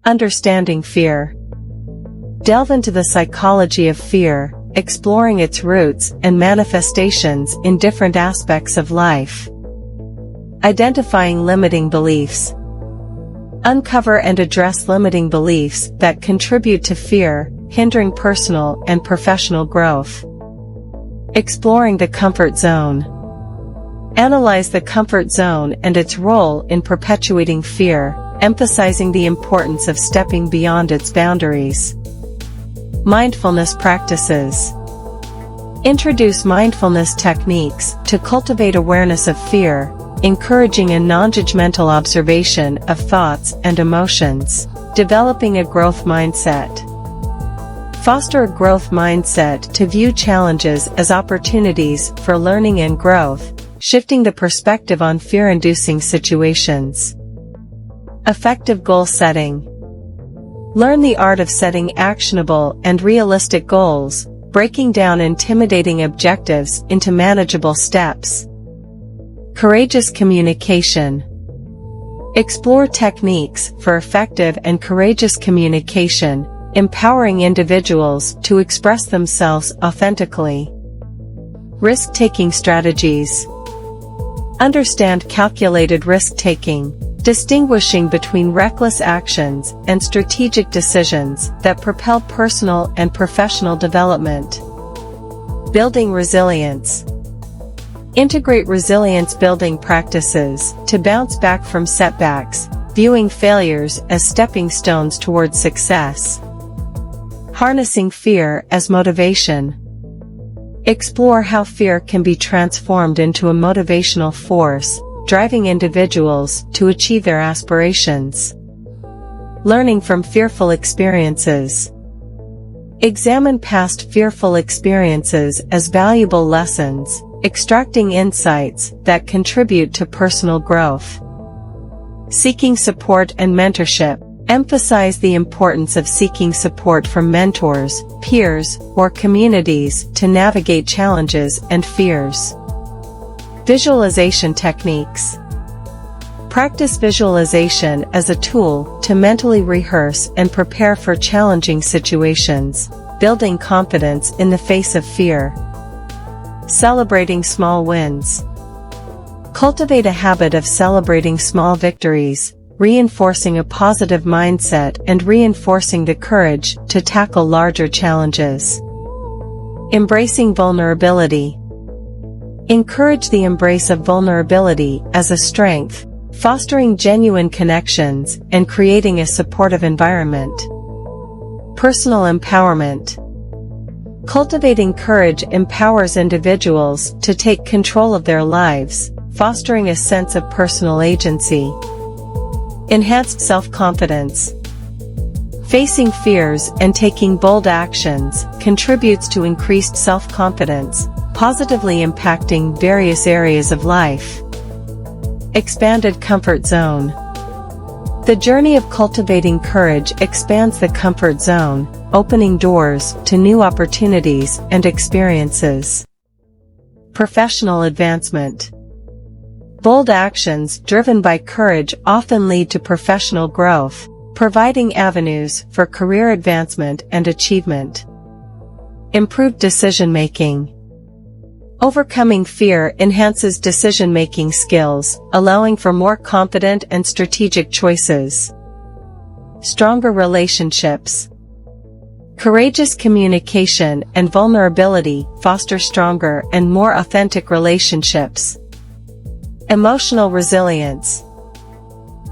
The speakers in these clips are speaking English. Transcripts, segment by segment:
Understanding fear. Delve into the psychology of fear, exploring its roots and manifestations in different aspects of life. Identifying limiting beliefs. Uncover and address limiting beliefs that contribute to fear, hindering personal and professional growth. Exploring the comfort zone. Analyze the comfort zone and its role in perpetuating fear, emphasizing the importance of stepping beyond its boundaries. Mindfulness practices. Introduce mindfulness techniques to cultivate awareness of fear, encouraging a non-judgmental observation of thoughts and emotions. Developing a growth mindset. Foster a growth mindset to view challenges as opportunities for learning and growth, shifting the perspective on fear-inducing situations. Effective goal setting. Learn the art of setting actionable and realistic goals, breaking down intimidating objectives into manageable steps. Courageous communication. Explore techniques for effective and courageous communication, empowering individuals to express themselves authentically. Risk-taking strategies. Understand calculated risk-taking, distinguishing between reckless actions and strategic decisions that propel personal and professional development. Building resilience. Integrate resilience-building practices to bounce back from setbacks, viewing failures as stepping stones toward success. Harnessing fear as motivation. Explore how fear can be transformed into a motivational force, driving individuals to achieve their aspirations. Learning from fearful experiences. Examine past fearful experiences as valuable lessons, extracting insights that contribute to personal growth. Seeking support and mentorship. Emphasize the importance of seeking support from mentors, peers, or communities to navigate challenges and fears. Visualization techniques. Practice visualization as a tool to mentally rehearse and prepare for challenging situations, building confidence in the face of fear. Celebrating small wins. Cultivate a habit of celebrating small victories, reinforcing a positive mindset and reinforcing the courage to tackle larger challenges. Embracing vulnerability. Encourage the embrace of vulnerability as a strength, fostering genuine connections and creating a supportive environment. Personal empowerment. Cultivating courage empowers individuals to take control of their lives, fostering a sense of personal agency. Enhanced self-confidence. Facing fears and taking bold actions contributes to increased self-confidence, positively impacting various areas of life. Expanded comfort zone. The journey of cultivating courage expands the comfort zone, opening doors to new opportunities and experiences. Professional advancement. Bold actions driven by courage often lead to professional growth, providing avenues for career advancement and achievement. Improved decision-making. Overcoming fear enhances decision-making skills, allowing for more confident and strategic choices. Stronger relationships. Courageous communication and vulnerability foster stronger and more authentic relationships. Emotional resilience.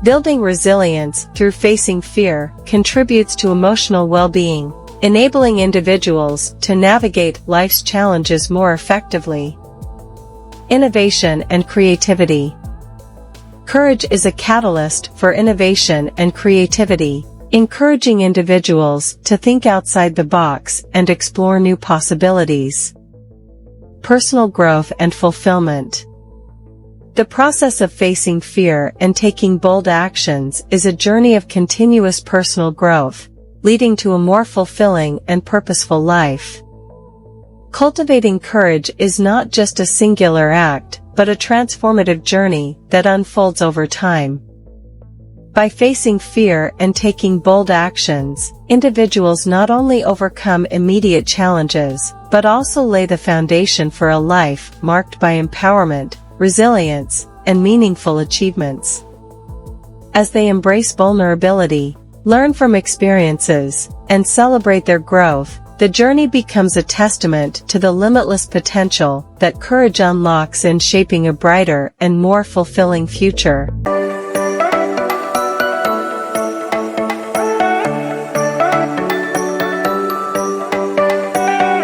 Building resilience through facing fear contributes to emotional well-being, enabling individuals to navigate life's challenges more effectively. Innovation and creativity. Courage is a catalyst for innovation and creativity, encouraging individuals to think outside the box and explore new possibilities. Personal growth and fulfillment. The process of facing fear and taking bold actions is a journey of continuous personal growth, leading to a more fulfilling and purposeful life. Cultivating courage is not just a singular act, but a transformative journey that unfolds over time. By facing fear and taking bold actions, individuals not only overcome immediate challenges, but also lay the foundation for a life marked by empowerment, resilience, and meaningful achievements. As they embrace vulnerability, learn from experiences, and celebrate their growth, the journey becomes a testament to the limitless potential that courage unlocks in shaping a brighter and more fulfilling future.